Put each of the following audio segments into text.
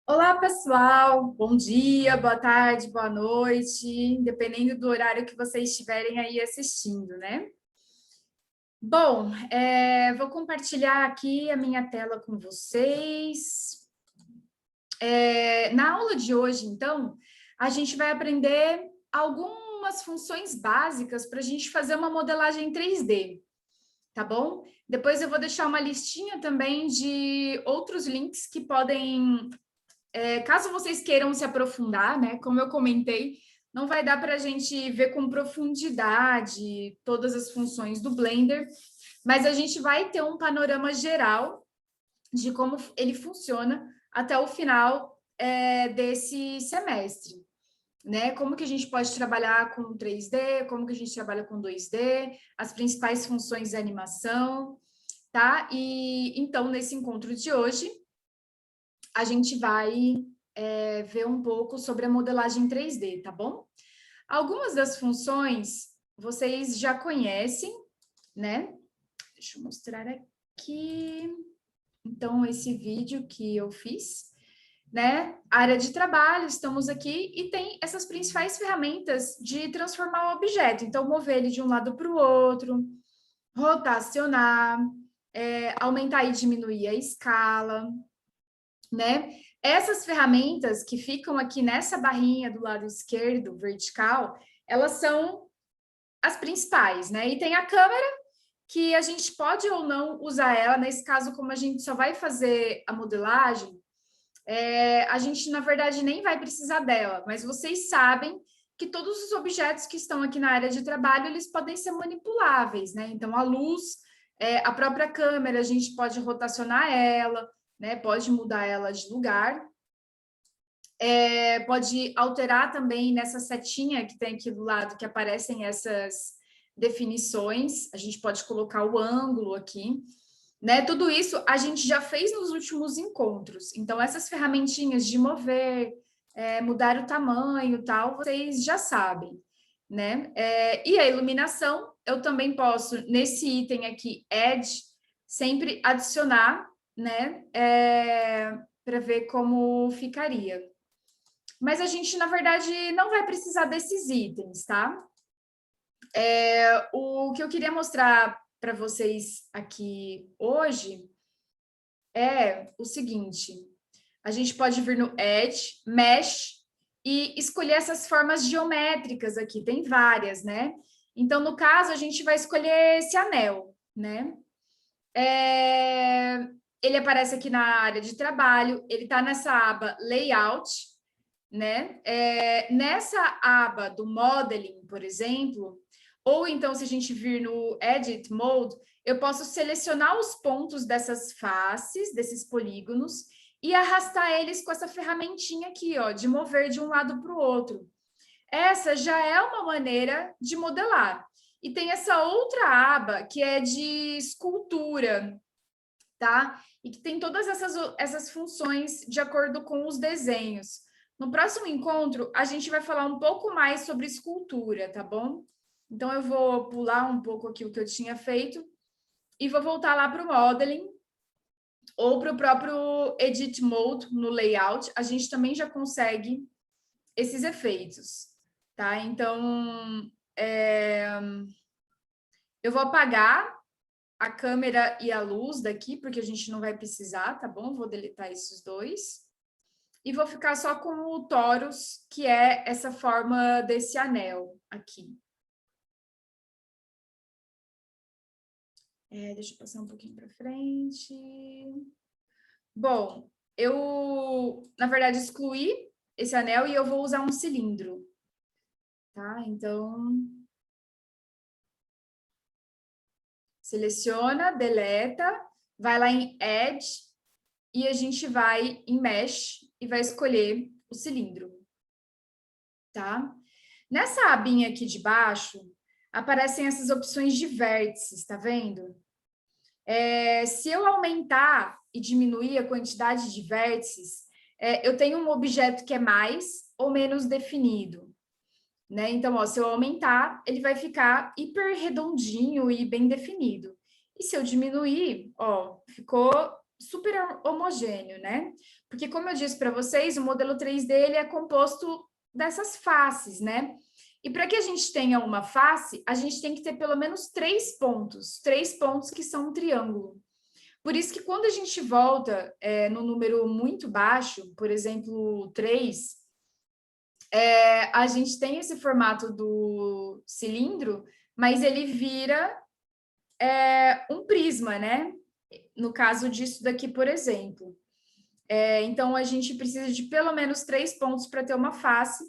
Olá, pessoal. Bom dia, boa tarde, boa noite, dependendo do horário que vocês estiverem aí assistindo, né? Bom, vou compartilhar aqui a minha tela com vocês. Na aula de hoje, então, a gente vai aprender algumas funções básicas para a gente fazer uma modelagem 3D, tá bom? Depois eu vou deixar uma listinha também de outros links que podem caso vocês queiram se aprofundar, né? Como eu comentei, não vai dar para a gente ver com profundidade todas as funções do Blender, mas a gente vai ter um panorama geral de como ele funciona até o final desse semestre, né? Como que a gente pode trabalhar com 3D, como que a gente trabalha com 2D, as principais funções de animação, tá? E então, nesse encontro de hoje, a gente vai ver um pouco sobre a modelagem 3D, tá bom? Algumas das funções vocês já conhecem, né? Deixa eu mostrar aqui. Então, esse vídeo que eu fiz, né? Área de trabalho, estamos aqui e tem essas principais ferramentas de transformar o objeto. Então, mover ele de um lado para o outro, rotacionar, aumentar e diminuir a escala, né? Essas ferramentas que ficam aqui nessa barrinha do lado esquerdo, vertical, elas são as principais, né? E tem a câmera, que a gente pode ou não usar ela. Nesse caso, como a gente só vai fazer a modelagem, a gente, na verdade, nem vai precisar dela, mas vocês sabem que todos os objetos que estão aqui na área de trabalho, eles podem ser manipuláveis, né? Então, a luz, a própria câmera, a gente pode rotacionar ela, né? Pode mudar ela de lugar. Pode alterar também nessa setinha que tem aqui do lado, que aparecem essas definições. A gente pode colocar o ângulo aqui, né? Tudo isso a gente já fez nos últimos encontros. Então, essas ferramentinhas de mover, mudar o tamanho, tal, vocês já sabem, né? E a iluminação, eu também posso, nesse item aqui, Add, sempre adicionar, né? Para ver como ficaria. Mas a gente, na verdade, não vai precisar desses itens, tá? O que eu queria mostrar para vocês aqui hoje é o seguinte: a gente pode vir no Edge, Mesh e escolher essas formas geométricas aqui, tem várias, né? Então, no caso, a gente vai escolher esse anel, né? Ele aparece aqui na área de trabalho, ele está nessa aba Layout, né? Nessa aba do Modeling, por exemplo, ou então se a gente vir no Edit Mode, eu posso selecionar os pontos dessas faces, desses polígonos, e arrastar eles com essa ferramentinha aqui, ó, de mover de um lado para o outro. Essa já é uma maneira de modelar. E tem essa outra aba que é de escultura, tá? E que tem todas essas funções de acordo com os desenhos. No próximo encontro, a gente vai falar um pouco mais sobre escultura, tá bom? Então, eu vou pular um pouco aqui o que eu tinha feito e vou voltar lá para o modeling ou para o próprio Edit Mode no layout. A gente também já consegue esses efeitos, tá? Então, eu vou apagar a câmera e a luz daqui, porque a gente não vai precisar, tá bom? Vou deletar esses dois. E vou ficar só com o torus, que é essa forma desse anel aqui. Deixa eu passar um pouquinho para frente. Bom, eu, na verdade, excluí esse anel e eu vou usar um cilindro. Tá? Então, seleciona, deleta, vai lá em Add e a gente vai em Mesh e vai escolher o cilindro. Tá? Nessa abinha aqui de baixo, aparecem essas opções de vértices, tá vendo? Se eu aumentar e diminuir a quantidade de vértices, eu tenho um objeto que é mais ou menos definido, né? Então, ó, se eu aumentar, ele vai ficar hiper redondinho e bem definido. E se eu diminuir, ó, ficou super homogêneo, né? Porque, como eu disse para vocês, o modelo 3D ele é composto dessas faces, né? E para que a gente tenha uma face, a gente tem que ter pelo menos três pontos que são um triângulo. Por isso que quando a gente volta no número muito baixo, por exemplo, 3, a gente tem esse formato do cilindro, mas ele vira um prisma, né? No caso disso daqui, por exemplo. Então, a gente precisa de pelo menos 3 pontos para ter uma face.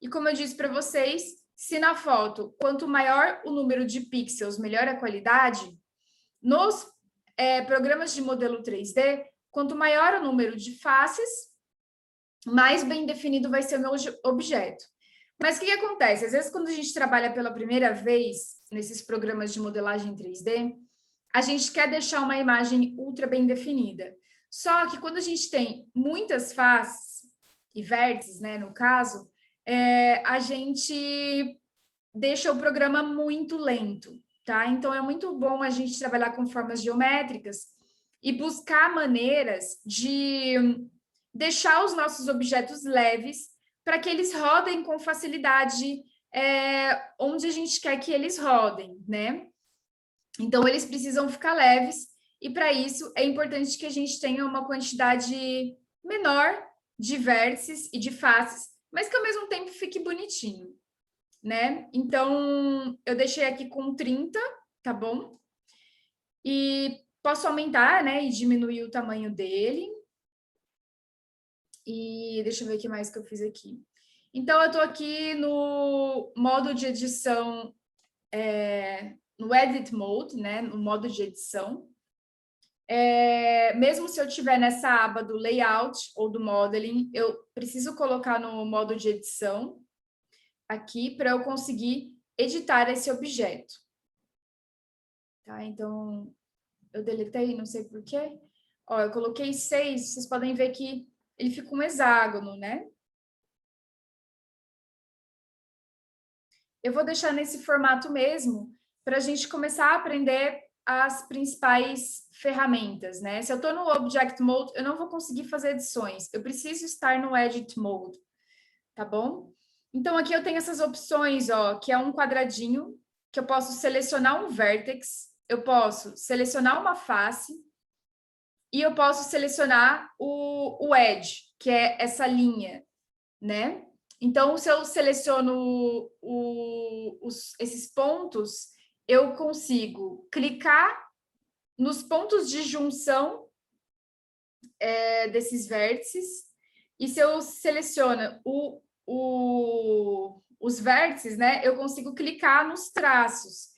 E como eu disse para vocês, se na foto, quanto maior o número de pixels, melhor a qualidade, nos programas de modelo 3D, quanto maior o número de faces, mais bem definido vai ser o meu objeto. Mas o que acontece? Às vezes, quando a gente trabalha pela primeira vez nesses programas de modelagem 3D, a gente quer deixar uma imagem ultra bem definida. Só que quando a gente tem muitas faces e vértices, né, no caso, a gente deixa o programa muito lento, tá? Então, é muito bom a gente trabalhar com formas geométricas e buscar maneiras de deixar os nossos objetos leves para que eles rodem com facilidade onde a gente quer que eles rodem, né? Então, eles precisam ficar leves, e para isso é importante que a gente tenha uma quantidade menor de vértices e de faces, mas que ao mesmo tempo fique bonitinho, né? Então, eu deixei aqui com 30, tá bom? E posso aumentar, né, e diminuir o tamanho dele. E deixa eu ver o que mais que eu fiz aqui. Então, eu estou aqui no modo de edição, no Edit Mode, né, no modo de edição. Mesmo se eu estiver nessa aba do Layout ou do Modeling, eu preciso colocar no modo de edição aqui para eu conseguir editar esse objeto. Tá? Então, eu deletei, não sei por quê. Ó, eu coloquei 6, vocês podem ver que ele fica um hexágono, né? Eu vou deixar nesse formato mesmo, para a gente começar a aprender as principais ferramentas, né? Se eu estou no Object Mode, eu não vou conseguir fazer edições. Eu preciso estar no Edit Mode, tá bom? Então, aqui eu tenho essas opções, ó, que é um quadradinho, que eu posso selecionar um vértex, eu posso selecionar uma face, e eu posso selecionar o edge, que é essa linha, né? Então, se eu seleciono esses pontos, eu consigo clicar nos pontos de junção desses vértices, e se eu seleciono os vértices, né, eu consigo clicar nos traços.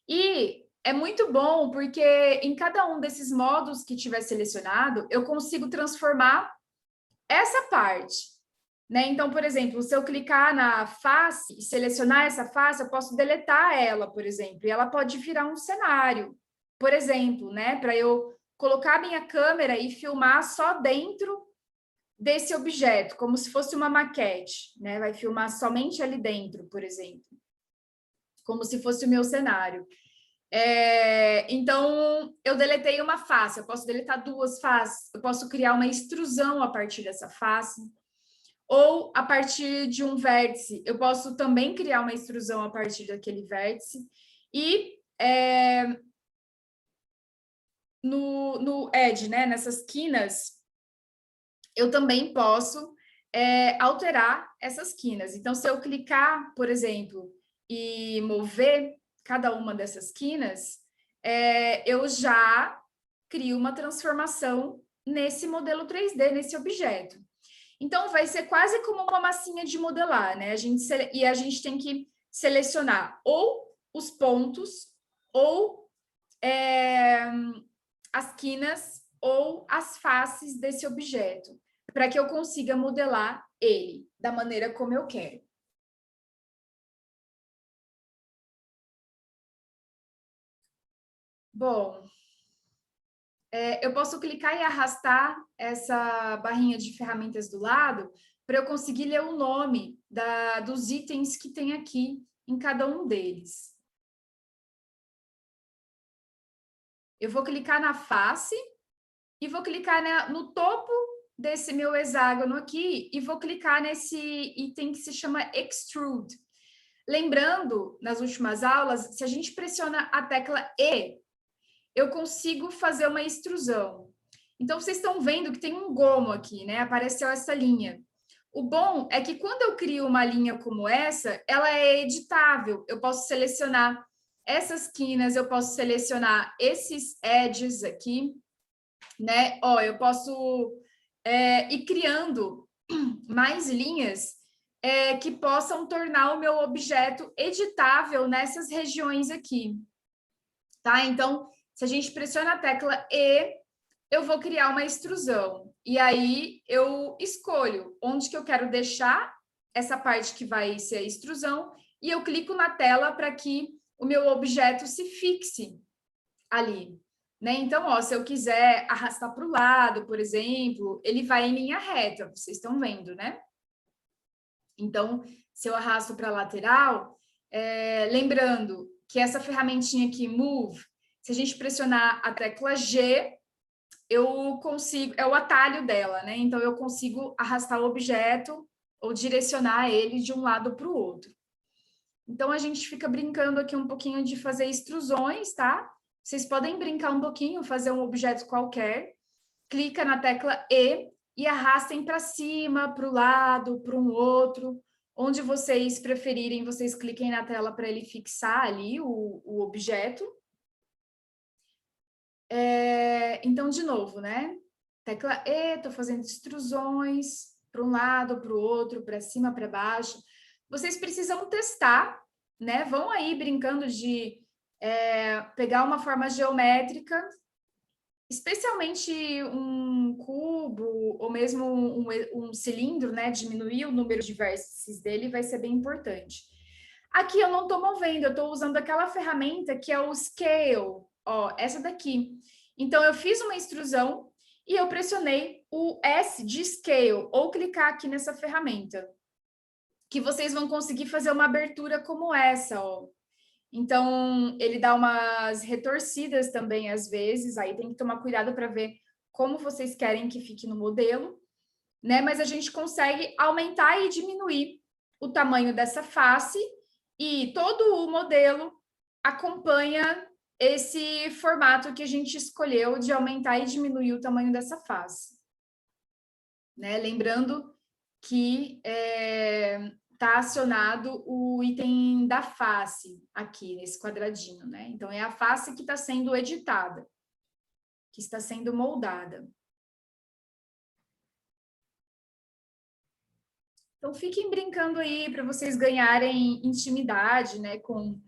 E é muito bom, porque em cada um desses modos que tiver selecionado, eu consigo transformar essa parte. Né? Então, por exemplo, se eu clicar na face e selecionar essa face, eu posso deletar ela, por exemplo, e ela pode virar um cenário, por exemplo, né? Para eu colocar minha câmera e filmar só dentro desse objeto, como se fosse uma maquete, né? Vai filmar somente ali dentro, por exemplo, como se fosse o meu cenário. Então, eu deletei uma face, eu posso deletar duas faces, eu posso criar uma extrusão a partir dessa face, ou a partir de um vértice, eu posso também criar uma extrusão a partir daquele vértice, e no edge, né, nessas quinas, eu também posso alterar essas quinas. Então, se eu clicar, por exemplo, e mover cada uma dessas quinas, eu já crio uma transformação nesse modelo 3D, nesse objeto. Então, vai ser quase como uma massinha de modelar, né? E a gente tem que selecionar ou os pontos, ou as quinas, ou as faces desse objeto, para que eu consiga modelar ele da maneira como eu quero. Bom, eu posso clicar e arrastar essa barrinha de ferramentas do lado para eu conseguir ler o nome dos itens que tem aqui em cada um deles. Eu vou clicar na face e vou clicar no topo desse meu hexágono aqui e vou clicar nesse item que se chama Extrude. Lembrando, nas últimas aulas, se a gente pressiona a tecla E, eu consigo fazer uma extrusão. Então, vocês estão vendo que tem um gomo aqui, né? Apareceu essa linha. O bom é que quando eu crio uma linha como essa, ela é editável. Eu posso selecionar essas quinas, eu posso selecionar esses edges aqui, né? Ó, eu posso ir criando mais linhas que possam tornar o meu objeto editável nessas regiões aqui, tá? Então, se a gente pressiona a tecla E, eu vou criar uma extrusão. E aí, eu escolho onde que eu quero deixar essa parte que vai ser a extrusão e eu clico na tela para que o meu objeto se fixe ali, né? Então, ó, se eu quiser arrastar para o lado, por exemplo, ele vai em linha reta, vocês estão vendo, né? Então, se eu arrasto para a lateral, lembrando que essa ferramentinha aqui, Move, se a gente pressionar a tecla G, eu consigo, é o atalho dela, né? Então, eu consigo arrastar o objeto ou direcionar ele de um lado para o outro. Então, a gente fica brincando aqui um pouquinho de fazer extrusões, tá? Vocês podem brincar um pouquinho, fazer um objeto qualquer, clica na tecla E arrastem para cima, para o lado, para um outro, onde vocês preferirem, vocês cliquem na tela para ele fixar ali o objeto. Então, de novo, né? Tecla E, estou fazendo extrusões para um lado, para o outro, para cima, para baixo. Vocês precisam testar, né? Vão aí brincando de pegar uma forma geométrica, especialmente um cubo ou mesmo um cilindro, né? Diminuir o número de vértices dele vai ser bem importante. Aqui eu não estou movendo, eu estou usando aquela ferramenta que é o Scale, ó, essa daqui. Então, eu fiz uma extrusão e eu pressionei o S de Scale, ou clicar aqui nessa ferramenta, que vocês vão conseguir fazer uma abertura como essa, ó. Então, ele dá umas retorcidas também, às vezes, aí tem que tomar cuidado para ver como vocês querem que fique no modelo, né? Mas a gente consegue aumentar e diminuir o tamanho dessa face e todo o modelo acompanha esse formato que a gente escolheu de aumentar e diminuir o tamanho dessa face, né? Lembrando que está acionado o item da face aqui nesse quadradinho, né? Então, é a face que está sendo editada, que está sendo moldada. Então, fiquem brincando aí para vocês ganharem intimidade, né, com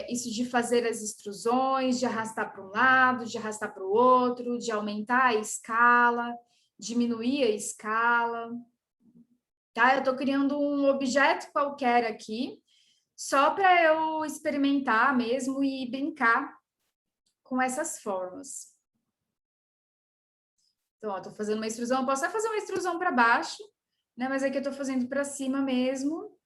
isso de fazer as extrusões, de arrastar para um lado, de arrastar para o outro, de aumentar a escala, diminuir a escala. Tá? Eu estou criando um objeto qualquer aqui, só para eu experimentar mesmo e brincar com essas formas. Então, estou fazendo uma extrusão, eu posso até fazer uma extrusão para baixo, né? Mas aqui eu estou fazendo para cima mesmo.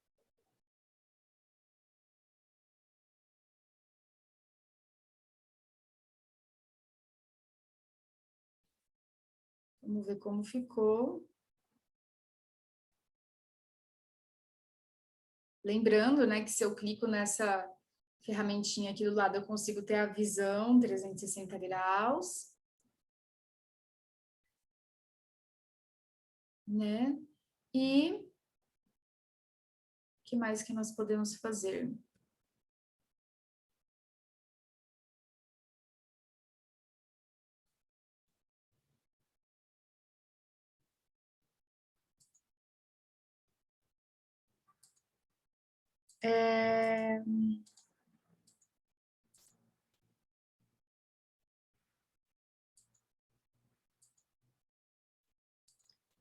Vamos ver como ficou. Lembrando, né, que se eu clico nessa ferramentinha aqui do lado, eu consigo ter a visão 360 graus. Né? E o que mais que nós podemos fazer?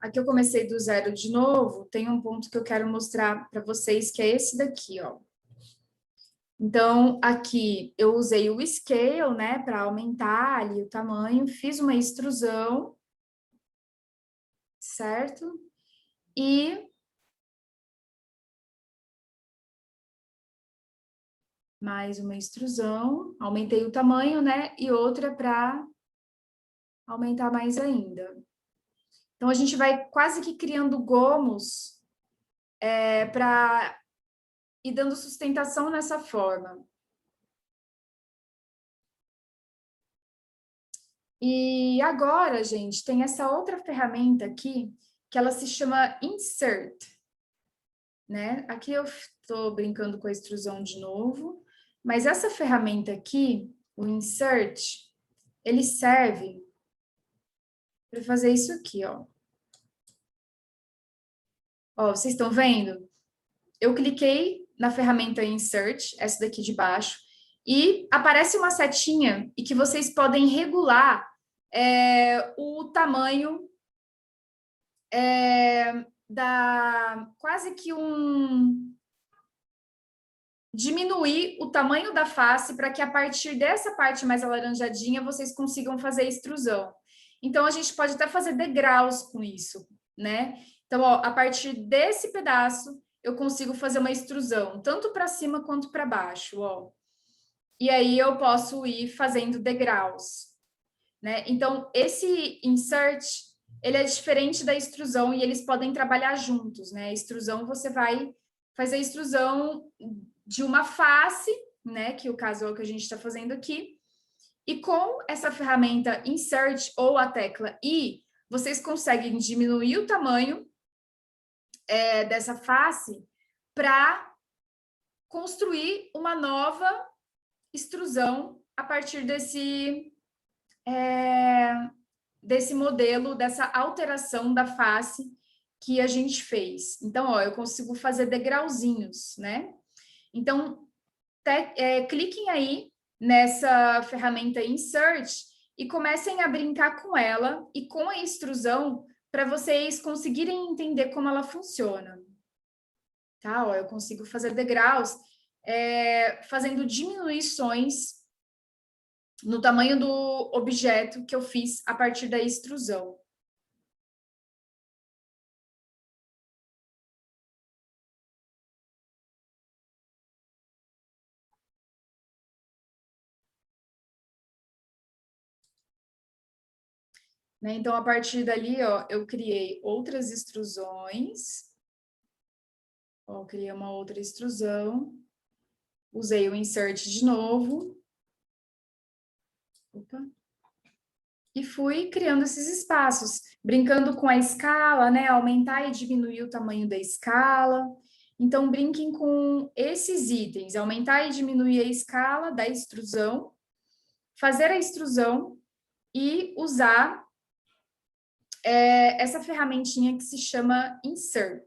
Aqui eu comecei do zero de novo, tem um ponto que eu quero mostrar para vocês, que é esse daqui, ó. Então, aqui eu usei o scale, né, para aumentar ali o tamanho, fiz uma extrusão, certo? E mais uma extrusão, aumentei o tamanho, né, e outra para aumentar mais ainda. Então, a gente vai quase que criando gomos para ir dando sustentação nessa forma. E agora, gente, tem essa outra ferramenta aqui, que ela se chama Insert, né? Aqui eu estou brincando com a extrusão de novo, mas essa ferramenta aqui, o Insert, ele serve para fazer isso aqui, ó. Ó, vocês estão vendo? Eu cliquei na ferramenta Insert, essa daqui de baixo, e aparece uma setinha e que vocês podem regular o tamanho quase que diminuir o tamanho da face para que a partir dessa parte mais alaranjadinha vocês consigam fazer extrusão. Então, a gente pode até fazer degraus com isso, né? Então, ó, a partir desse pedaço, eu consigo fazer uma extrusão, tanto para cima quanto para baixo, ó. E aí eu posso ir fazendo degraus, né? Então, esse insert, ele é diferente da extrusão e eles podem trabalhar juntos, né? A extrusão, você vai fazer a extrusão de uma face, né? Que o caso é o que a gente está fazendo aqui. E com essa ferramenta insert ou a tecla I, vocês conseguem diminuir o tamanho dessa face para construir uma nova extrusão a partir desse modelo, dessa alteração da face que a gente fez. Então, ó, eu consigo fazer degrauzinhos, né? Então, cliquem aí nessa ferramenta Insert e comecem a brincar com ela e com a extrusão para vocês conseguirem entender como ela funciona. Tá? Ó, eu consigo fazer degraus fazendo diminuições no tamanho do objeto que eu fiz a partir da extrusão. Né? Então, a partir dali, ó, eu criei outras extrusões. Ó, criei uma outra extrusão. Usei o insert de novo. Opa. E fui criando esses espaços, brincando com a escala, né? Aumentar e diminuir o tamanho da escala. Então, brinquem com esses itens, aumentar e diminuir a escala da extrusão, fazer a extrusão e usar essa ferramentinha que se chama Insert.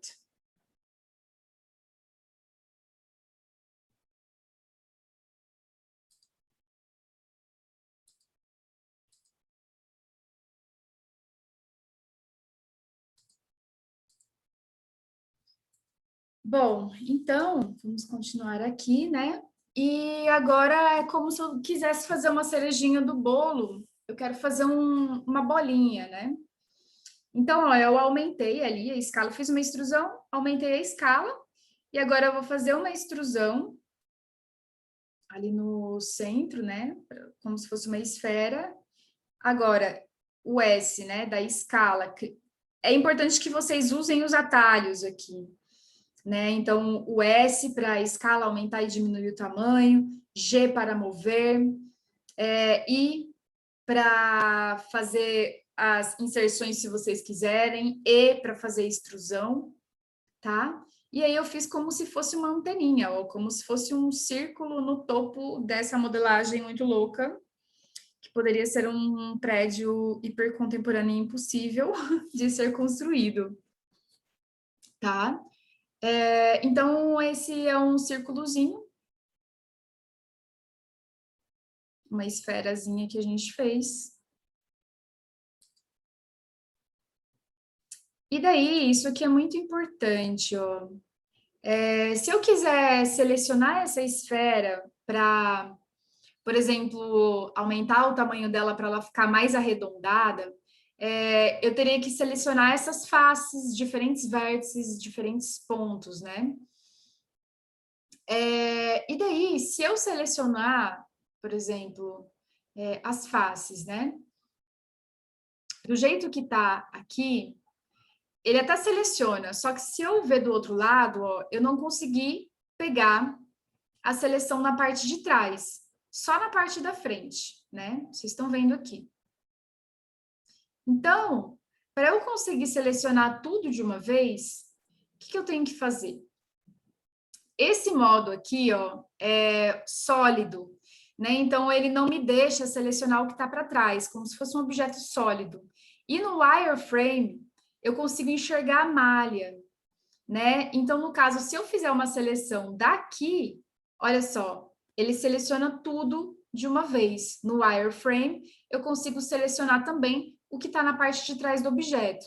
Bom, então, vamos continuar aqui, né? E agora é como se eu quisesse fazer uma cerejinha do bolo. Eu quero fazer uma bolinha, né? Então, ó, eu aumentei ali a escala, fiz uma extrusão, aumentei a escala, e agora eu vou fazer uma extrusão ali no centro, né? Como se fosse uma esfera. Agora, o S, né, da escala. É importante que vocês usem os atalhos aqui, né? Então, o S para a escala aumentar e diminuir o tamanho, G para mover, I para fazer as inserções, se vocês quiserem, E para fazer extrusão, tá? E aí eu fiz como se fosse uma anteninha, ou como se fosse um círculo no topo dessa modelagem muito louca, que poderia ser um prédio hipercontemporâneo impossível de ser construído, tá? Então, esse é um círculozinho, uma esferazinha que a gente fez. E daí, isso aqui é muito importante, ó. Se eu quiser selecionar essa esfera para, por exemplo, aumentar o tamanho dela para ela ficar mais arredondada, eu teria que selecionar essas faces, diferentes vértices, diferentes pontos, né? E daí, se eu selecionar, por exemplo, as faces, né? do jeito que está aqui, ele até seleciona, só que se eu ver do outro lado, ó, eu não consegui pegar a seleção na parte de trás, só na parte da frente, né? Vocês estão vendo aqui. Então, para eu conseguir selecionar tudo de uma vez, o que eu tenho que fazer? Esse modo aqui, ó, é sólido, né? Então, ele não me deixa selecionar o que está para trás, como se fosse um objeto sólido. E no wireframe, eu consigo enxergar a malha, né? Então, no caso, se eu fizer uma seleção daqui, olha só, ele seleciona tudo de uma vez. No wireframe, eu consigo selecionar também o que está na parte de trás do objeto.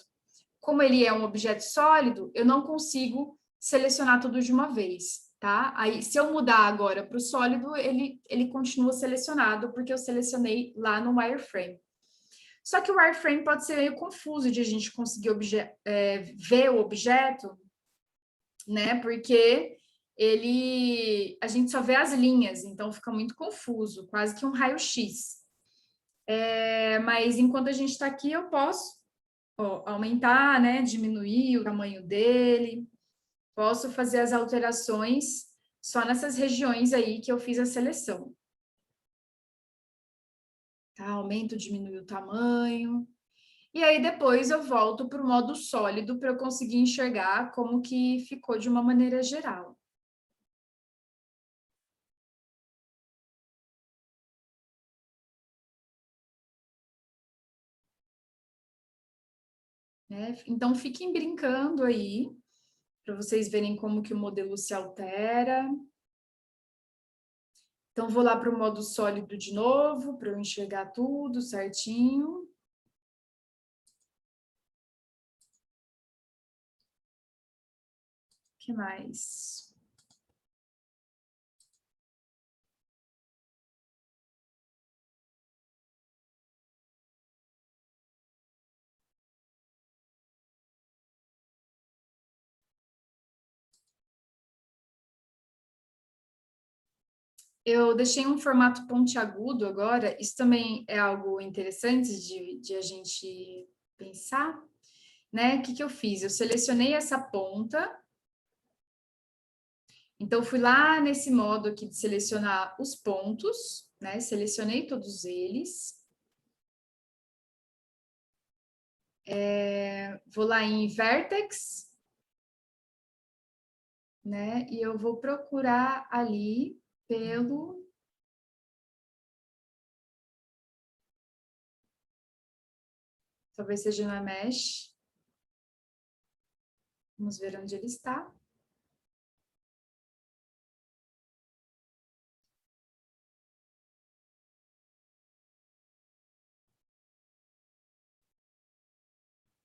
Como ele é um objeto sólido, eu não consigo selecionar tudo de uma vez, tá? Aí, se eu mudar agora para o sólido, ele continua selecionado, porque eu selecionei lá no wireframe. Só que o wireframe pode ser meio confuso de a gente conseguir ver o objeto, né? Porque a gente só vê as linhas, então fica muito confuso, quase que um raio-x. Mas enquanto a gente está aqui, eu posso aumentar, né? Diminuir o tamanho dele, posso fazer as alterações só nessas regiões aí que eu fiz a seleção. Tá? Aumento, diminui o tamanho. E aí depois eu volto para o modo sólido para eu conseguir enxergar como que ficou de uma maneira geral. Né? Então fiquem brincando aí, para vocês verem como que o modelo se altera. Então vou lá para o modo sólido de novo, para eu enxergar tudo certinho. O que mais? Eu deixei um formato pontiagudo agora, isso também é algo interessante de a gente pensar, né? O que eu fiz? Eu selecionei essa ponta, então fui lá nesse modo aqui de selecionar os pontos, né? Selecionei todos eles. Vou lá em Vertex, né? E eu vou procurar ali pelo... Talvez seja na Mesh. Vamos ver onde ele está.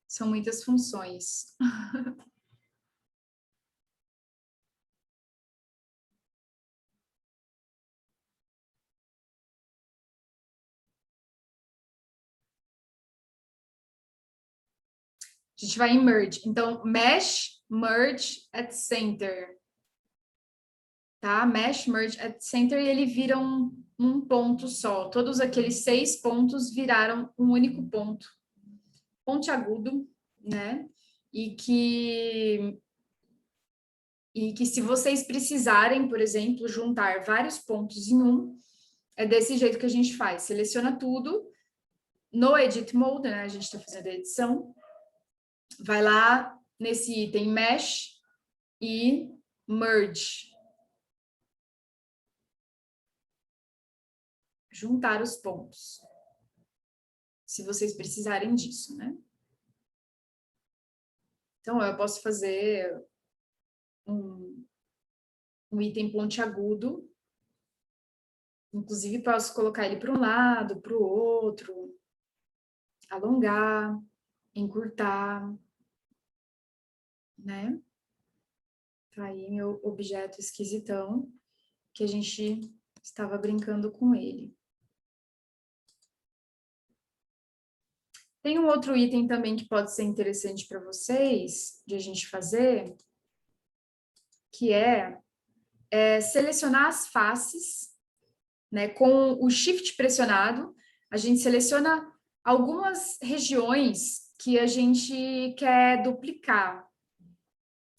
São muitas funções. A gente vai em Merge. Então, Mesh, Merge at Center. Tá? Mesh, Merge at Center e ele vira um ponto só. Todos aqueles 6 pontos viraram um único ponto. Pontiagudo, né? E que se vocês precisarem, por exemplo, juntar vários pontos em um, é desse jeito que a gente faz. Seleciona tudo. No Edit Mode, né? A gente está fazendo a edição. Vai lá nesse item Mesh e Merge. Juntar os pontos. Se vocês precisarem disso, né? Então, eu posso fazer um item pontiagudo. Inclusive, posso colocar ele para um lado, para o outro. Alongar, encurtar, né? Tá aí meu objeto esquisitão, que a gente estava brincando com ele. Tem um outro item também que pode ser interessante para vocês, de a gente fazer, que é selecionar as faces, né? Com o Shift pressionado, a gente seleciona algumas regiões que a gente quer duplicar.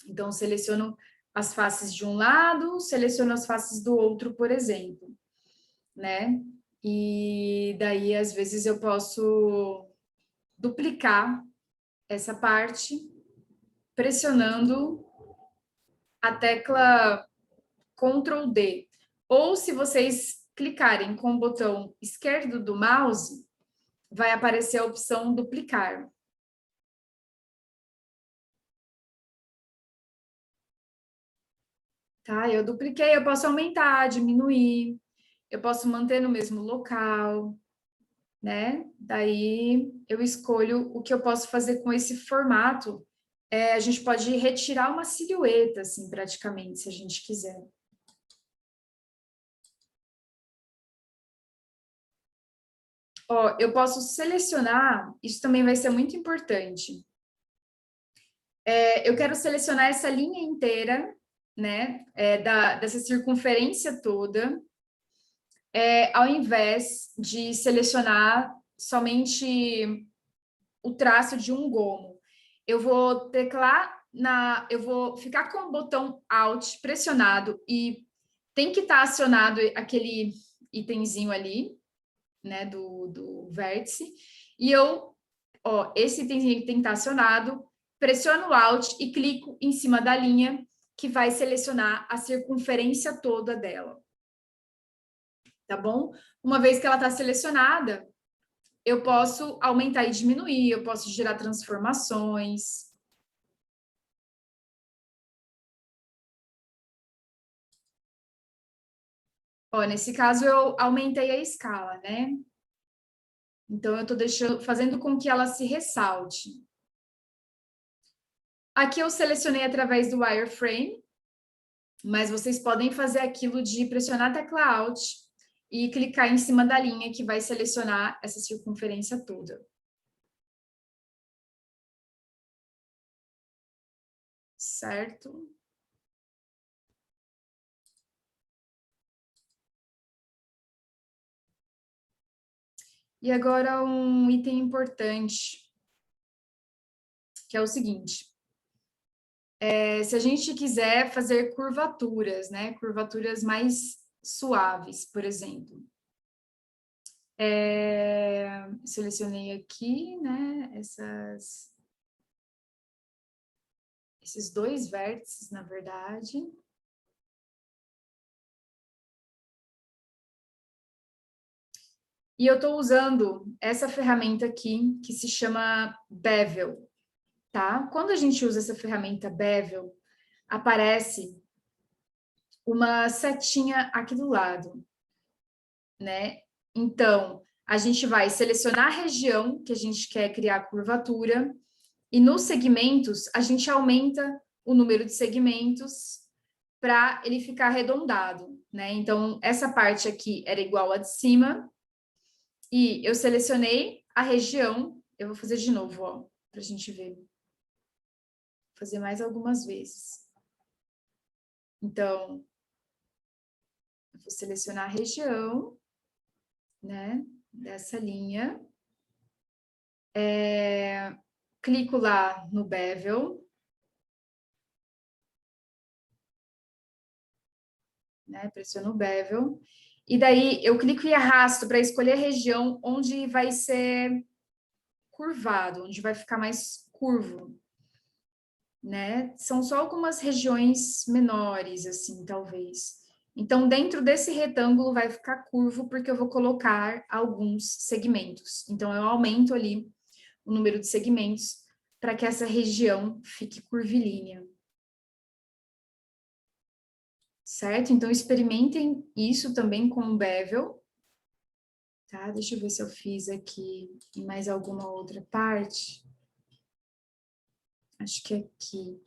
Então, seleciono as faces de um lado, seleciono as faces do outro, por exemplo, né? E daí, às vezes, eu posso duplicar essa parte pressionando a tecla Ctrl D. Ou se vocês clicarem com o botão esquerdo do mouse, vai aparecer a opção duplicar. Tá? Eu dupliquei, eu posso aumentar, diminuir, eu posso manter no mesmo local, né? Daí eu escolho o que eu posso fazer com esse formato. A gente pode retirar uma silhueta, assim, praticamente, se a gente quiser. Ó, eu posso selecionar, isso também vai ser muito importante. Eu quero selecionar essa linha inteira, né, dessa circunferência toda, ao invés de selecionar somente o traço de um gomo. Eu vou eu vou ficar com o botão Alt pressionado e tem que estar acionado aquele itemzinho ali, né, do vértice, e esse itemzinho tem que estar acionado, pressiono o Alt e clico em cima da linha que vai selecionar a circunferência toda dela. Tá bom? Uma vez que ela está selecionada, eu posso aumentar e diminuir, eu posso gerar transformações. Ó, nesse caso, eu aumentei a escala, né? Então, eu estou fazendo com que ela se ressalte. Aqui eu selecionei através do wireframe, mas vocês podem fazer aquilo de pressionar a tecla Alt e clicar em cima da linha que vai selecionar essa circunferência toda. Certo? E agora um item importante, que é o seguinte. Se a gente quiser fazer curvaturas, né? Curvaturas mais suaves, por exemplo. Selecionei aqui, né? Esses dois vértices, na verdade. E eu estou usando essa ferramenta aqui, que se chama Bevel, tá? Quando a gente usa essa ferramenta Bevel, aparece uma setinha aqui do lado, né? Então, a gente vai selecionar a região que a gente quer criar a curvatura e nos segmentos, a gente aumenta o número de segmentos para ele ficar arredondado, né? Então, essa parte aqui era igual a de cima e eu selecionei a região, eu vou fazer de novo, ó, para a gente ver. Vou fazer mais algumas vezes. Então, eu vou selecionar a região, né, dessa linha. Clico lá no Bevel. Né, pressiono o Bevel. E daí eu clico e arrasto para escolher a região onde vai ser curvado, onde vai ficar mais curvo. Né? São só algumas regiões menores, assim, talvez. Então, dentro desse retângulo vai ficar curvo, porque eu vou colocar alguns segmentos. Então, eu aumento ali o número de segmentos para que essa região fique curvilínea. Certo? Então, experimentem isso também com o Bevel. Tá? Deixa eu ver se eu fiz aqui em mais alguma outra parte. Acho que é aqui.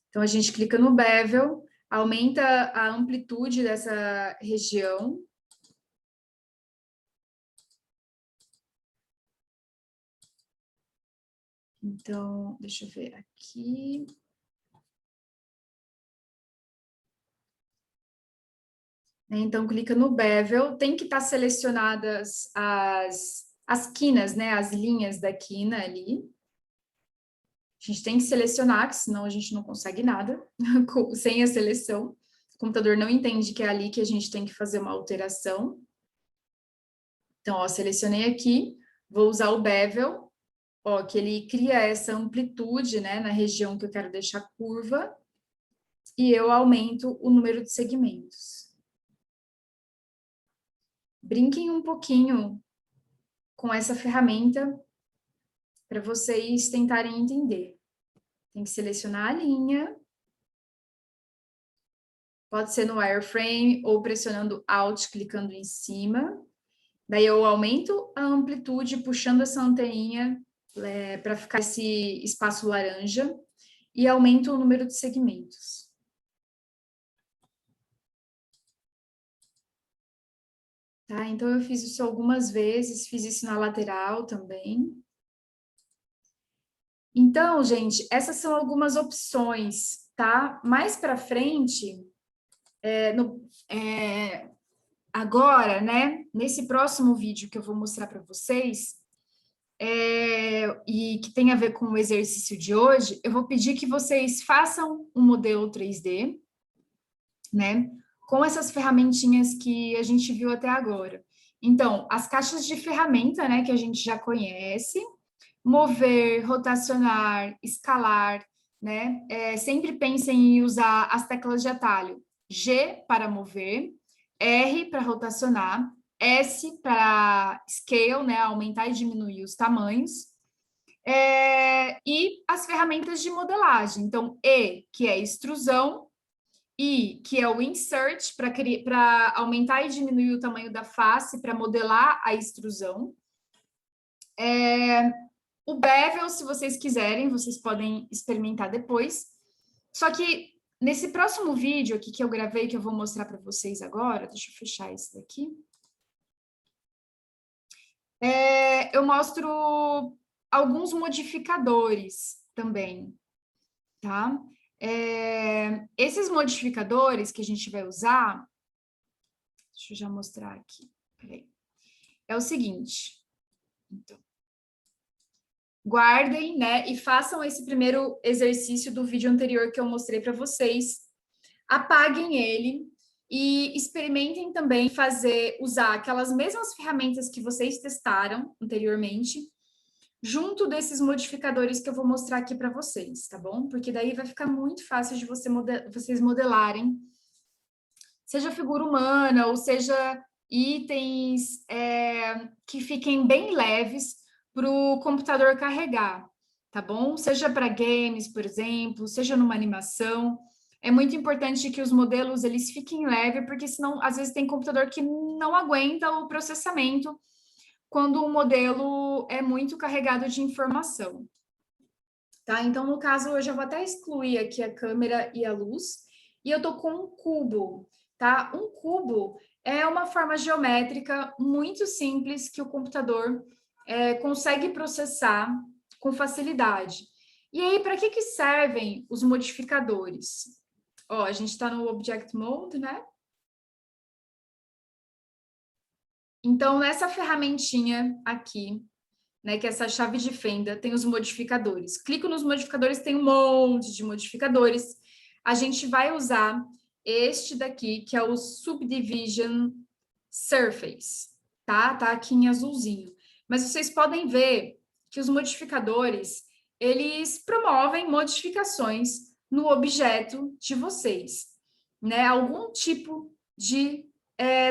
Então, a gente clica no Bevel, aumenta a amplitude dessa região. Então, deixa eu ver aqui. Então, clica no Bevel. Tem que estar selecionadas as as quinas, né, as linhas da quina ali. A gente tem que selecionar, que senão a gente não consegue nada sem a seleção. O computador não entende que é ali que a gente tem que fazer uma alteração. Então, ó, selecionei aqui, vou usar o bevel, ó, que ele cria essa amplitude, né, na região que eu quero deixar curva, e eu aumento o número de segmentos. Brinquem um pouquinho com essa ferramenta para vocês tentarem entender. Tem que selecionar a linha, pode ser no wireframe ou pressionando Alt, clicando em cima. Daí eu aumento a amplitude, puxando essa anteninha para ficar esse espaço laranja e aumento o número de segmentos. Tá? Então, eu fiz isso algumas vezes, fiz isso na lateral também. Então, gente, essas são algumas opções, tá? Mais para frente, agora, né, nesse próximo vídeo que eu vou mostrar para vocês, e que tem a ver com o exercício de hoje, eu vou pedir que vocês façam um modelo 3D, né, com essas ferramentinhas que a gente viu até agora. Então, as caixas de ferramenta, né, que a gente já conhece, mover, rotacionar, escalar, né? Sempre pensem em usar as teclas de atalho. G para mover, R para rotacionar, S para scale, né? Aumentar e diminuir os tamanhos. E as ferramentas de modelagem. Então, E, que é extrusão, I, que é o insert, para aumentar e diminuir o tamanho da face, para modelar a extrusão. O bevel, se vocês quiserem, vocês podem experimentar depois. Só que nesse próximo vídeo aqui que eu gravei, que eu vou mostrar para vocês agora, deixa eu fechar esse daqui. Eu mostro alguns modificadores também, tá? Esses modificadores que a gente vai usar, deixa eu já mostrar aqui, peraí. É o seguinte, então, guardem, né, e façam esse primeiro exercício do vídeo anterior que eu mostrei para vocês. Apaguem ele e experimentem também usar aquelas mesmas ferramentas que vocês testaram anteriormente, junto desses modificadores que eu vou mostrar aqui para vocês, tá bom? Porque daí vai ficar muito fácil de vocês modelarem, seja figura humana ou seja itens que fiquem bem leves para o computador carregar, tá bom? Seja para games, por exemplo, seja numa animação. É muito importante que os modelos eles fiquem leves, porque senão, às vezes, tem computador que não aguenta o processamento quando o modelo é muito carregado de informação. Tá? Então, no caso, eu já vou até excluir aqui a câmera e a luz, e eu tô com um cubo, tá? Um cubo é uma forma geométrica muito simples que o computador consegue processar com facilidade. E aí, para que servem os modificadores? Ó, a gente está no Object Mode, né? Então, nessa ferramentinha aqui, né, que é essa chave de fenda, tem os modificadores. Clico nos modificadores, tem um monte de modificadores. A gente vai usar este daqui, que é o Subdivision Surface, tá? Tá aqui em azulzinho. Mas vocês podem ver que os modificadores, eles promovem modificações no objeto de vocês, né? Algum tipo de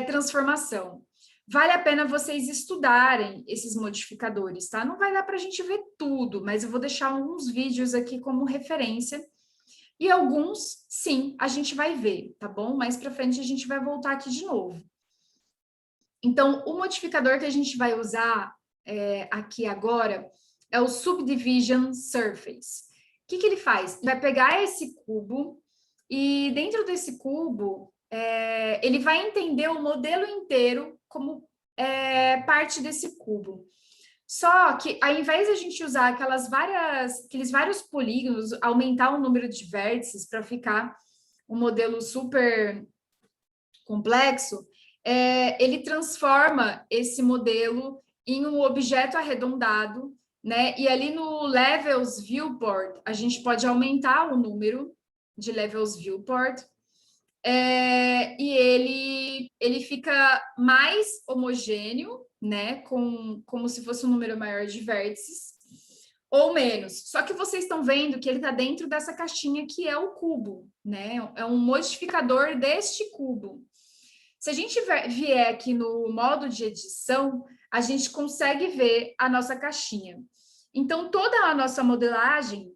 transformação. Vale a pena vocês estudarem esses modificadores, tá? Não vai dar para a gente ver tudo, mas eu vou deixar alguns vídeos aqui como referência. E alguns, sim, a gente vai ver, tá bom? Mais para frente a gente vai voltar aqui de novo. Então, o modificador que a gente vai usar aqui agora é o Subdivision Surface. O que ele faz? Vai pegar esse cubo e dentro desse cubo, ele vai entender o modelo inteiro como parte desse cubo. Só que, ao invés de a gente usar aqueles vários polígonos, aumentar o número de vértices para ficar um modelo super complexo, ele transforma esse modelo em um objeto arredondado, né? E ali no Levels Viewport, a gente pode aumentar o número de Levels Viewport, e ele fica mais homogêneo, né? Como se fosse um número maior de vértices, ou menos. Só que vocês estão vendo que ele está dentro dessa caixinha que é o cubo, né? É um modificador deste cubo. Se a gente vier aqui no modo de edição, a gente consegue ver a nossa caixinha. Então, toda a nossa modelagem,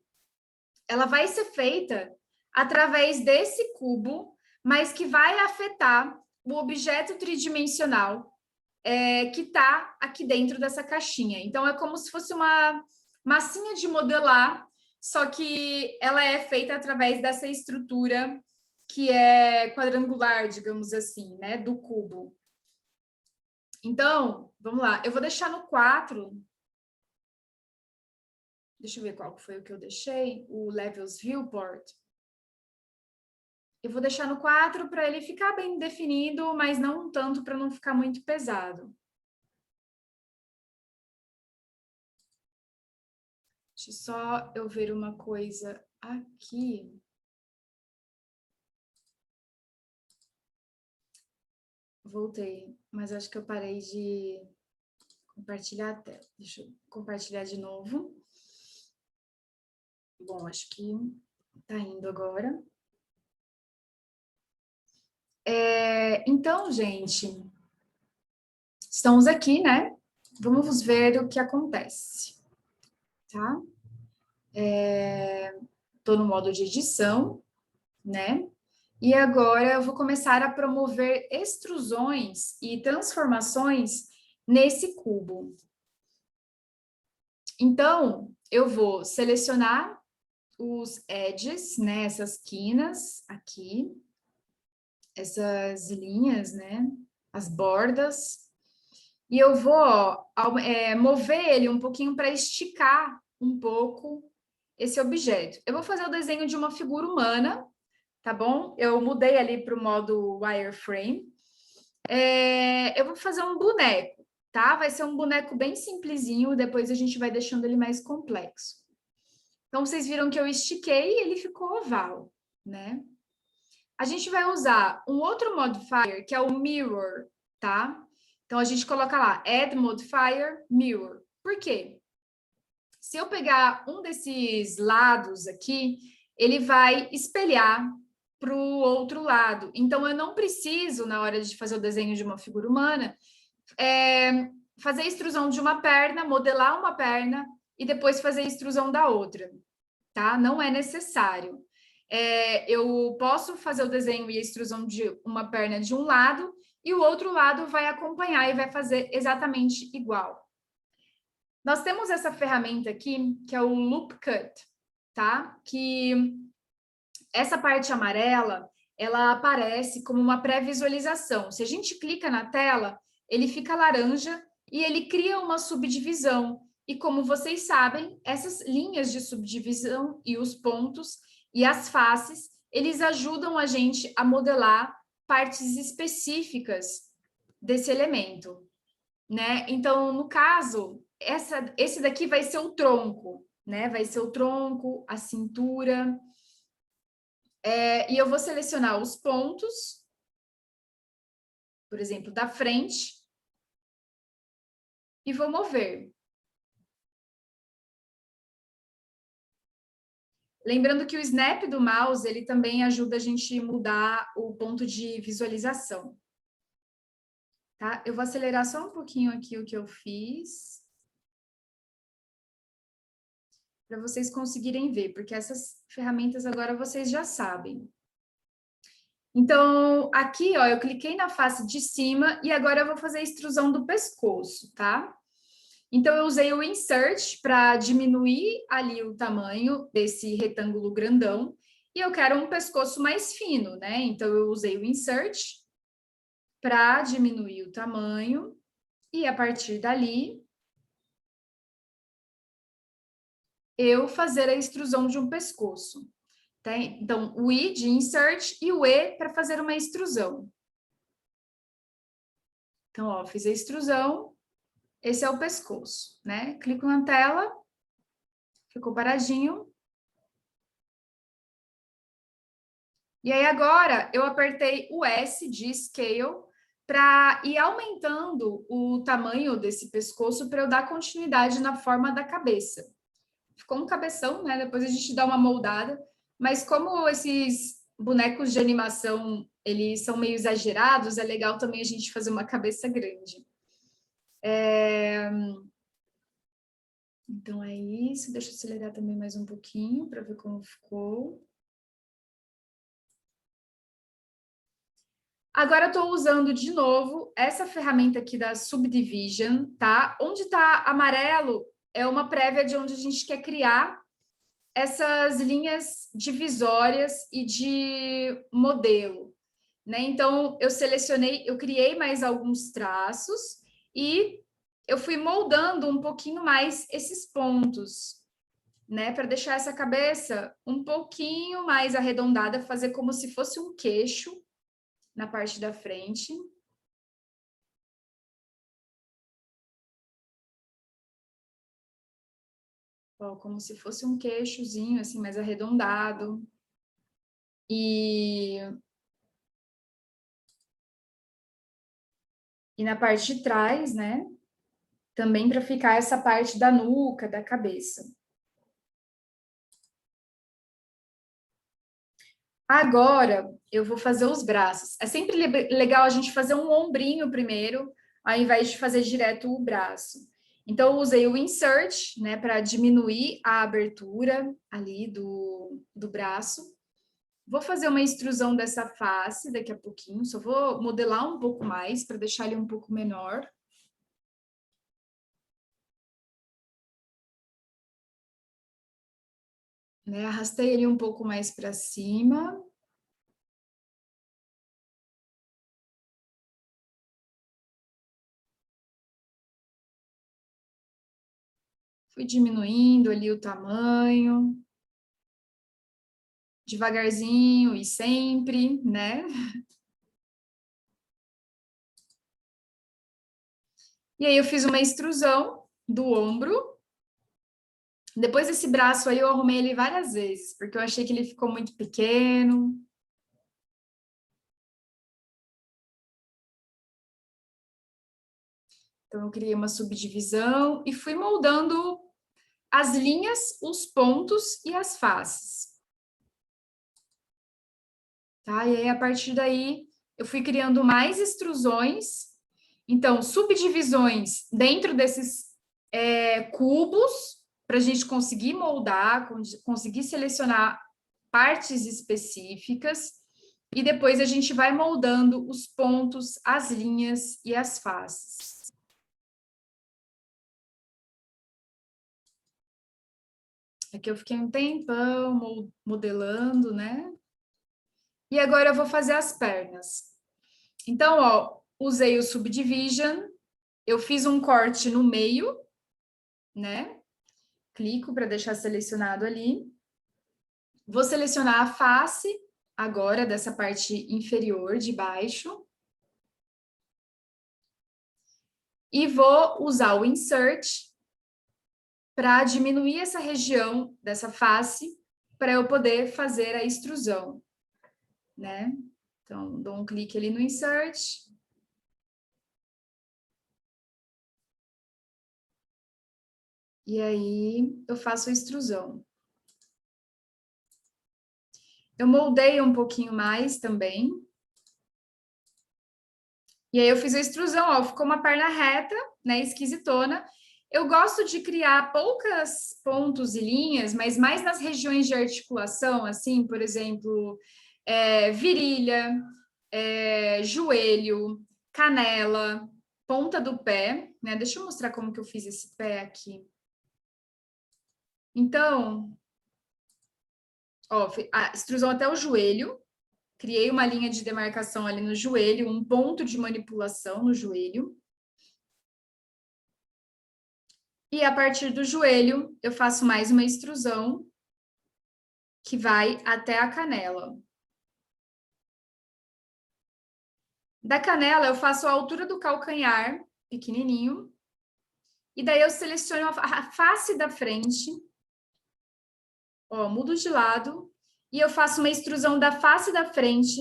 ela vai ser feita através desse cubo, mas que vai afetar o objeto tridimensional que está aqui dentro dessa caixinha. Então, é como se fosse uma massinha de modelar, só que ela é feita através dessa estrutura que é quadrangular, digamos assim, né, do cubo. Então, vamos lá. Eu vou deixar no 4. Deixa eu ver qual foi o que eu deixei. O Levels Viewport. Eu vou deixar no 4 para ele ficar bem definido, mas não tanto para não ficar muito pesado. Deixa só eu ver uma coisa aqui. Voltei, mas acho que eu parei de compartilhar a tela. Deixa eu compartilhar de novo. Bom, acho que tá indo agora. Então, gente, estamos aqui, né? Vamos ver o que acontece, tá? Tô no modo de edição, né? E agora eu vou começar a promover extrusões e transformações nesse cubo. Então, eu vou selecionar os edges, né? Essas quinas aqui, essas linhas, né? As bordas. E eu vou mover ele um pouquinho para esticar um pouco esse objeto. Eu vou fazer o desenho de uma figura humana, tá bom? Eu mudei ali para o modo wireframe. Eu vou fazer um boneco, tá? Vai ser um boneco bem simplesinho, depois a gente vai deixando ele mais complexo. Então, vocês viram que eu estiquei e ele ficou oval, né? A gente vai usar um outro modifier, que é o mirror, tá? Então, a gente coloca lá, add modifier, mirror. Por quê? Se eu pegar um desses lados aqui, ele vai espelhar para o outro lado. Então, eu não preciso, na hora de fazer o desenho de uma figura humana, fazer a extrusão de uma perna, modelar uma perna e depois fazer a extrusão da outra, tá? Não é necessário. Eu posso fazer o desenho e a extrusão de uma perna de um lado e o outro lado vai acompanhar e vai fazer exatamente igual. Nós temos essa ferramenta aqui, que é o Loop Cut, tá? Que essa parte amarela, ela aparece como uma pré-visualização. Se a gente clica na tela, ele fica laranja e ele cria uma subdivisão. E como vocês sabem, essas linhas de subdivisão e os pontos e as faces, eles ajudam a gente a modelar partes específicas desse elemento, né? Então, no caso, esse daqui vai ser o tronco, né? Vai ser o tronco, a cintura. E eu vou selecionar os pontos, por exemplo, da frente, e vou mover. Lembrando que o snap do mouse, ele também ajuda a gente mudar o ponto de visualização. Tá? Eu vou acelerar só um pouquinho aqui o que eu fiz, para vocês conseguirem ver, porque essas ferramentas agora vocês já sabem. Então, aqui, ó, eu cliquei na face de cima e agora eu vou fazer a extrusão do pescoço, tá? Então, eu usei o Insert para diminuir ali o tamanho desse retângulo grandão e eu quero um pescoço mais fino, né? Então, eu usei o Insert para diminuir o tamanho e, a partir dali, eu fazer a extrusão de um pescoço. Tá? Então, o I de Insert e o E para fazer uma extrusão. Então, ó, fiz a extrusão. esse é o pescoço, né? Clico na tela, ficou paradinho. E aí agora eu apertei o S de Scale para ir aumentando o tamanho desse pescoço para eu dar continuidade na forma da cabeça. Ficou um cabeção, né? Depois a gente dá uma moldada. Mas como esses bonecos de animação, eles são meio exagerados, é legal também a gente fazer uma cabeça grande. Então é isso. Deixa eu acelerar também mais um pouquinho para ver como ficou. Agora eu estou usando de novo essa ferramenta aqui da Subdivision, tá? Onde está amarelo é uma prévia de onde a gente quer criar essas linhas divisórias e de modelo, né? Então, eu selecionei, eu criei mais alguns traços e eu fui moldando um pouquinho mais esses pontos, né? Para deixar essa cabeça um pouquinho mais arredondada, fazer como se fosse um queixo na parte da frente. Ó, como se fosse um queixozinho, assim, mais arredondado. E na parte de trás, né? Também para ficar essa parte da nuca, da cabeça. Agora, eu vou fazer os braços. É sempre legal a gente fazer um ombrinho primeiro, ao invés de fazer direto o braço. Então, eu usei o insert, né, para diminuir a abertura ali do braço. Vou fazer uma extrusão dessa face daqui a pouquinho, só vou modelar um pouco mais para deixar ele um pouco menor. Né, arrastei ele um pouco mais para cima. Fui diminuindo ali o tamanho. Devagarzinho e sempre, né? E aí eu fiz uma extrusão do ombro. Depois desse braço aí eu arrumei ele várias vezes, porque eu achei que ele ficou muito pequeno. Então eu criei uma subdivisão e fui moldando as linhas, os pontos e as faces. Tá? E aí a partir daí eu fui criando mais extrusões. Então, subdivisões dentro desses cubos, para a gente conseguir moldar, conseguir selecionar partes específicas, e depois a gente vai moldando os pontos, as linhas e as faces. Aqui eu fiquei um tempão modelando, né? E agora eu vou fazer as pernas. Então, ó, usei o Subdivision, eu fiz um corte no meio, né? Clico para deixar selecionado ali. Vou selecionar a face agora dessa parte inferior de baixo. E vou usar o Insert para diminuir essa região dessa face para eu poder fazer a extrusão, né? Então, dou um clique ali no Insert. E aí, eu faço a extrusão. Eu moldei um pouquinho mais também. E aí, eu fiz a extrusão, ó, ficou uma perna reta, né, esquisitona. Eu gosto de criar poucos pontos e linhas, mas mais nas regiões de articulação, assim, por exemplo, virilha, joelho, canela, ponta do pé, né? Deixa eu mostrar como que eu fiz esse pé aqui. Então, ó, a extrusão até o joelho, criei uma linha de demarcação ali no joelho, um ponto de manipulação no joelho. E a partir do joelho, eu faço mais uma extrusão que vai até a canela. Da canela, eu faço a altura do calcanhar, pequenininho, E daí eu seleciono a face da frente, ó, mudo de lado, e eu faço uma extrusão da face da frente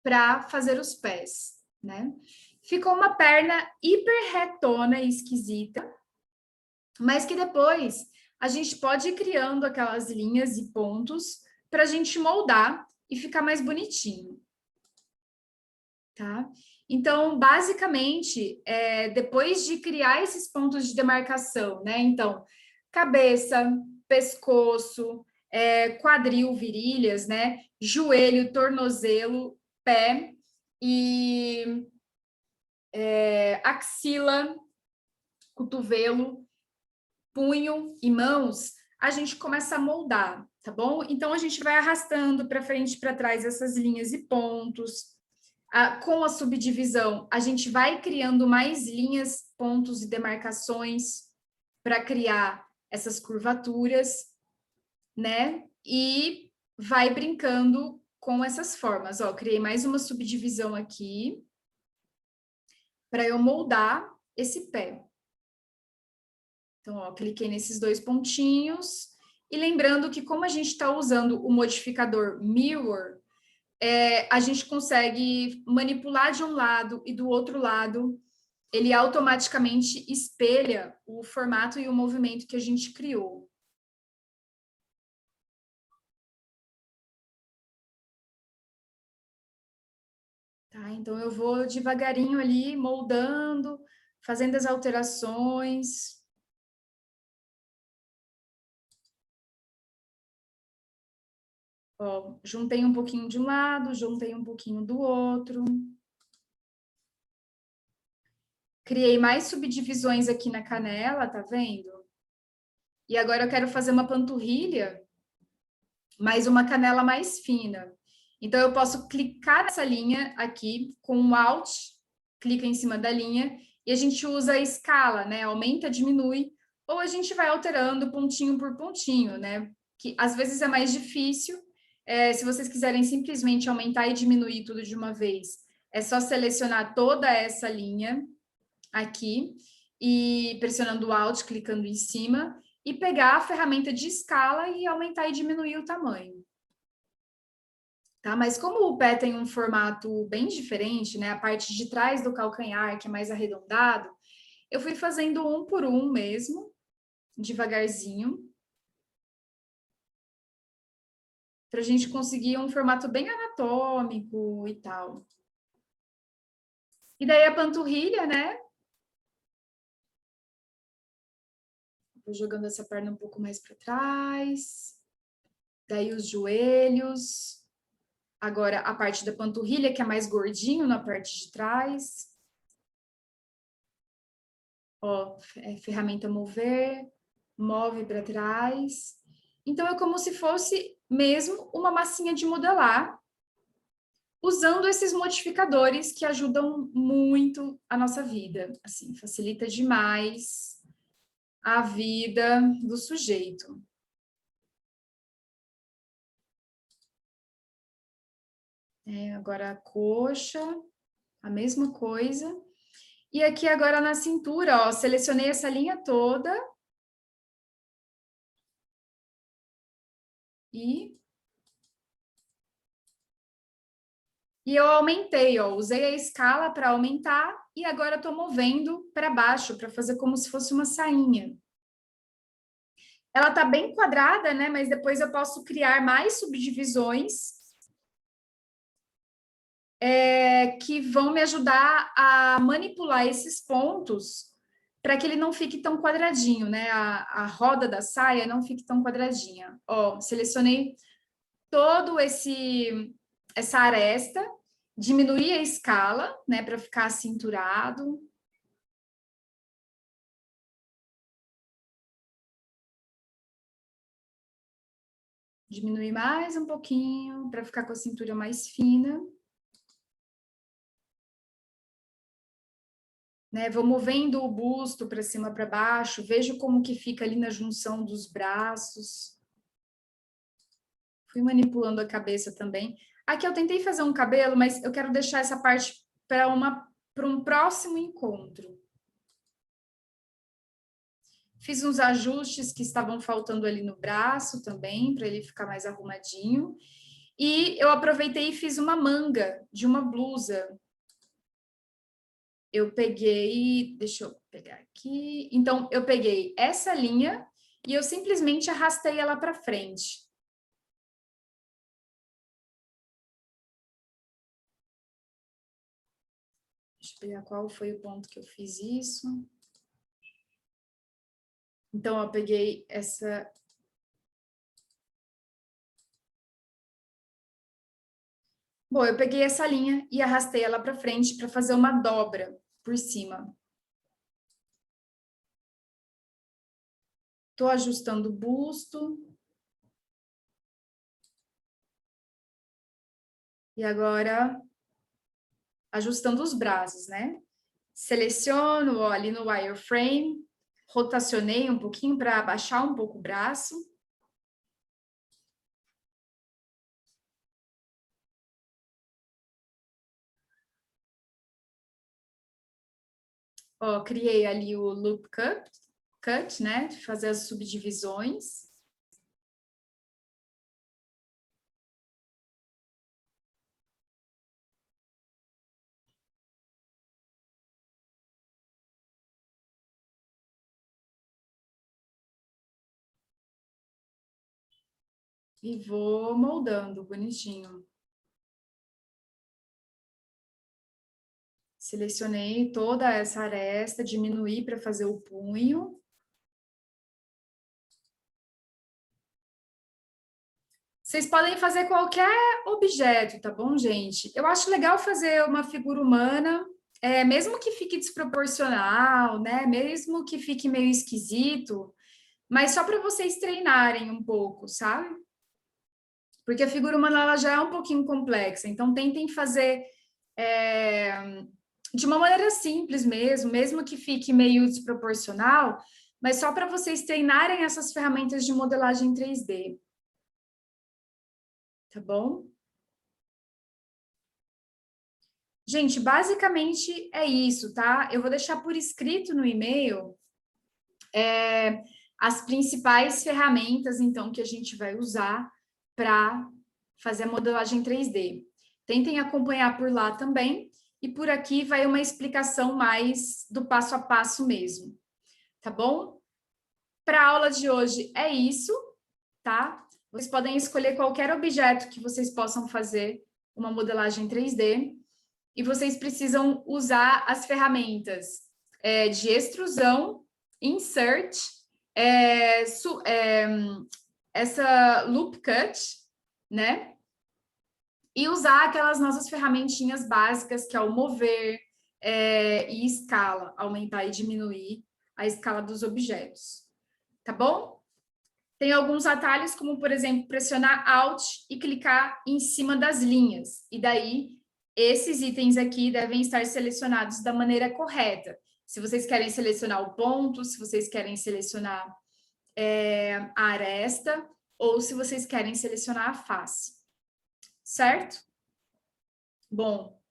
para fazer os pés, né? Ficou uma perna hiper retona e esquisita, mas que depois a gente pode ir criando aquelas linhas e pontos para a gente moldar e ficar mais bonitinho, tá? Então, basicamente, depois de criar esses pontos de demarcação, né? Então, cabeça, pescoço, quadril, virilhas, né? Joelho, tornozelo, pé e axila, cotovelo, punho e mãos, a gente começa a moldar, tá bom? Então, a gente vai arrastando para frente e para trás essas linhas e pontos. Com a subdivisão, a gente vai criando mais linhas, pontos e demarcações para criar essas curvaturas, né? E vai brincando com essas formas. Ó, criei mais uma subdivisão aqui para eu moldar esse pé. Então, ó, cliquei nesses dois pontinhos. E lembrando que como a gente está usando o modificador Mirror, a gente consegue manipular de um lado e do outro lado, ele automaticamente espelha o formato e o movimento que a gente criou. Tá? Então, eu vou devagarinho ali, moldando, fazendo as alterações. Ó, juntei um pouquinho de um lado, juntei um pouquinho do outro. Criei mais subdivisões aqui na canela, tá vendo? E agora eu quero fazer uma panturrilha, mas uma canela mais fina. Então, eu posso clicar nessa linha aqui com um Alt, clica em cima da linha, e a gente usa a escala, né? Aumenta, diminui, ou a gente vai alterando pontinho por pontinho, né? Que às vezes é mais difícil. Se vocês quiserem simplesmente aumentar e diminuir tudo de uma vez, é só selecionar toda essa linha aqui e pressionando o Alt, clicando em cima, e pegar a ferramenta de escala e aumentar e diminuir o tamanho. Tá? Mas como o pé tem um formato bem diferente, né? A parte de trás do calcanhar, que é mais arredondado, eu fui fazendo um por um mesmo, devagarzinho, para a gente conseguir um formato bem anatômico e tal. E daí a panturrilha, né? Vou jogando essa perna um pouco mais para trás. Daí os joelhos. Agora a parte da panturrilha, que é mais gordinho na parte de trás. Ó, ferramenta mover, move para trás. Então, é como se fosse mesmo uma massinha de modelar, usando esses modificadores que ajudam muito a nossa vida. Assim, facilita demais a vida do sujeito. Agora a coxa, a mesma coisa. E aqui agora na cintura, ó, selecionei essa linha toda. E eu aumentei, ó, usei a escala para aumentar e agora estou movendo para baixo para fazer como se fosse uma sainha. Ela está bem quadrada, né? Mas depois eu posso criar mais subdivisões que vão me ajudar a manipular esses pontos para que ele não fique tão quadradinho, né? A roda da saia não fique tão quadradinha. Ó, selecionei todo essa aresta, diminuir a escala, né, para ficar acinturado. Diminuir mais um pouquinho para ficar com a cintura mais fina. Né, vou movendo o busto para cima, para baixo, vejo como que fica ali na junção dos braços. Fui manipulando a cabeça também. Aqui eu tentei fazer um cabelo, mas eu quero deixar essa parte para um próximo encontro. Fiz uns ajustes que estavam faltando ali no braço também, para ele ficar mais arrumadinho. E eu aproveitei e fiz uma manga de uma blusa. Eu peguei, deixa eu pegar aqui. Então, eu peguei essa linha e eu simplesmente arrastei ela para frente. Deixa eu pegar qual foi o ponto que eu fiz isso. Então, eu peguei essa... Bom, eu peguei essa linha e arrastei ela para frente para fazer uma dobra por cima. Estou ajustando o busto. E agora, ajustando os braços, né? Seleciono ó, ali no wireframe, rotacionei um pouquinho para abaixar um pouco o braço. Ó, criei ali o loop cut, né? Fazer as subdivisões. E vou moldando bonitinho. Selecionei toda essa aresta, diminuí para fazer o punho. Vocês podem fazer qualquer objeto, tá bom, gente? Eu acho legal fazer uma figura humana, mesmo que fique desproporcional, né? Mesmo que fique meio esquisito, mas só para vocês treinarem um pouco, sabe? Porque a figura humana ela já é um pouquinho complexa, então tentem fazer de uma maneira simples mesmo, mesmo que fique meio desproporcional, mas só para vocês treinarem essas ferramentas de modelagem 3D. Tá bom? Gente, basicamente é isso, tá? Eu vou deixar por escrito no e-mail as principais ferramentas, então, que a gente vai usar para fazer a modelagem 3D. Tentem acompanhar por lá também, e por aqui vai uma explicação mais do passo a passo mesmo, tá bom? Para a aula de hoje é isso, tá? Vocês podem escolher qualquer objeto que vocês possam fazer uma modelagem 3D, e vocês precisam usar as ferramentas de extrusão, insert, essa loop cut, né? E usar aquelas nossas ferramentinhas básicas, que é o mover e escala, aumentar e diminuir a escala dos objetos. Tá bom? Tem alguns atalhos, como, por exemplo, pressionar Alt e clicar em cima das linhas. E daí, esses itens aqui devem estar selecionados da maneira correta. Se vocês querem selecionar o ponto, se vocês querem selecionar a aresta, ou se vocês querem selecionar a face. Certo? Bom,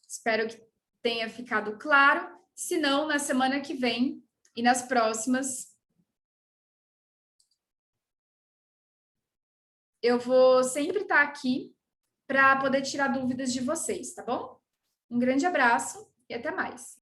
espero que tenha ficado claro. Se não, na semana que vem e nas próximas, eu vou sempre estar aqui para poder tirar dúvidas de vocês, tá bom? Um grande abraço e até mais.